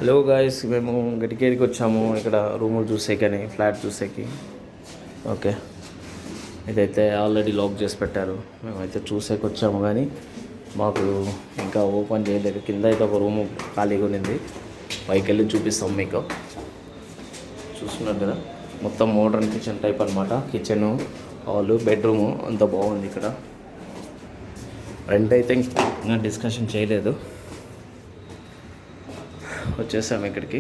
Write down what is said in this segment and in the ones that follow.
Hello guys, మేము గడికేరికి వచ్చాము ఇక్కడ రూములు చూసేకని, ఫ్లాట్ చూసేకి. ఓకే, ఇదైతే ఆల్రెడీ లాక్ చేసి పెట్టారు. మేమైతే చూసేకి వచ్చాము కానీ మాకు ఇంకా ఓపెన్ చేయలేదు. కింద అయితే ఒక రూము ఖాళీగా ఉన్నింది, పైకి వెళ్ళి చూపిస్తాం మీకు. చూస్తున్నారు కదా, మొత్తం మోడర్న్ కిచెన్ టైప్ అనమాట. కిచెను, హాలు, బెడ్రూము అంత బాగుంది. ఇక్కడ రెంట్ అయితే ఇంకా డిస్కషన్ చేయలేదు. వచ్చేసాము ఇక్కడికి.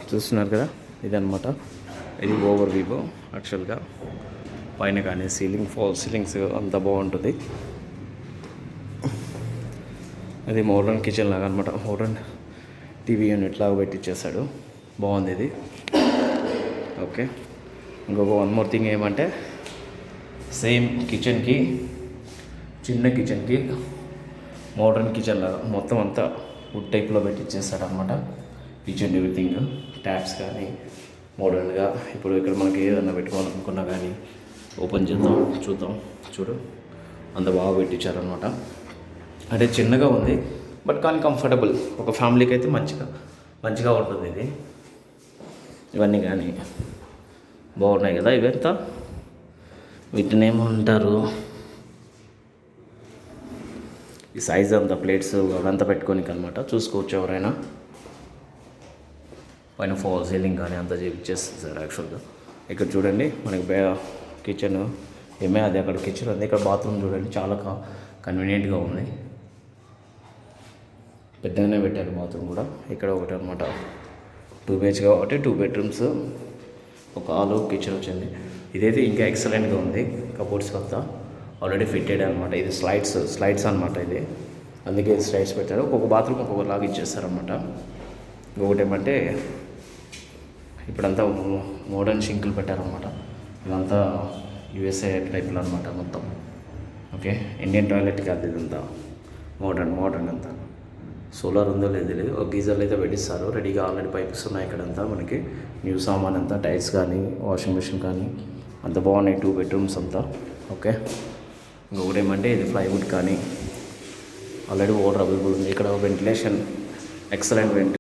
చూస్తున్నారు కదా, ఇదనమాట. ఇది ఓవర్ వ్యూ. యాక్చువల్గా పైన కానీ ఫాల్ సీలింగ్స్ అంతా బాగుంటుంది. ఇది మోడర్న్ కిచెన్ లాగా అనమాట. మోడర్న్ టీవీ యూనిట్ లాగా పెట్టించేసాడు. బాగుంది ఇది. ఓకే, ఇంకొక వన్ మోర్ థింగ్ ఏమంటే, సేమ్ కిచెన్కి, చిన్న కిచెన్కి మోడర్న్ కిచెన్ లాగా మొత్తం అంతా వుడ్ టైప్లో పెట్టించేస్తాడు అనమాట. ఈచ్ అండ్ ఎవ్రీథింగ్, ట్యాప్స్ కానీ మోడర్న్గా. ఇప్పుడు ఇక్కడ మనకి ఏదన్నా పెట్టుకోవాలనుకున్నా కానీ ఓపెన్ చేద్దాం, చూడు అంత బాగా పెట్టించారనమాట. అంటే చిన్నగా ఉంది బట్ కానీ కంఫర్టబుల్. ఒక ఫ్యామిలీకి అయితే మంచిగా ఉంటుంది ఇది. ఇవన్నీ కానీ బాగున్నాయి కదా. ఇవంతా వీటిని ఏమంటారు, ఈ సైజ్ అంతా ప్లేట్స్ అవంతా పెట్టుకోనికి అనమాట. చూసుకోవచ్చు ఎవరైనా. పైన ఫాల్ సీలింగ్ కానీ అంతా చేపించేస్తుంది సార్ యాక్చువల్గా. ఇక్కడ చూడండి, మనకి కిచెన్ అది అక్కడ కిచెన్ ఉంది. ఇక్కడ బాత్రూమ్ చూడండి, చాలా కన్వీనియంట్గా ఉంది. పెద్దగానే పెట్టారు బాత్రూమ్ కూడా. ఇక్కడ ఒకటి అనమాట, 2 BH కాబట్టి 2 bedrooms, ఒక హాలు, కిచెన్ వచ్చింది. ఇదైతే ఇంకా ఎక్సలెంట్గా ఉంది. కబోర్డ్స్ అంతా ఆల్రెడీ ఫిట్టెడ్ అనమాట. ఇది స్లైడ్స్ అనమాట. ఇది అందుకే స్లైడ్స్ పెట్టారు. ఒక్కొక్క బాత్రూమ్ ఒక్కొక్కలాగా ఇచ్చేస్తారనమాట. ఇంకొకటి ఏమంటే, ఇప్పుడంతా మోడర్న్ షింకులు పెట్టారనమాట. ఇదంతా USA టైప్లో అనమాట మొత్తం. ఓకే, ఇండియన్ టాయిలెట్ కాదు ఇదంతా. మోడర్న్ అంతా. సోలార్ ఉందో లేదు, ఒక గీజర్లు అయితే పెట్టిస్తారు. రెడీగా ఆల్రెడీ పైప్స్ ఉన్నాయి. ఇక్కడంతా మనకి న్యూ సామాన్ అంతా, టైల్స్ కానీ, వాషింగ్ మిషన్ కానీ అంత బాగున్నాయి. 2 bedrooms అంతా. ఓకే, ఇంకొకటి ఏమంటే, ఇది ప్లైవుడ్ కానీ ఆల్రెడీ వాటర్ అవైలబుల్ ఉంది. ఇక్కడ వెంటిలేషన్ ఎక్సలెంట్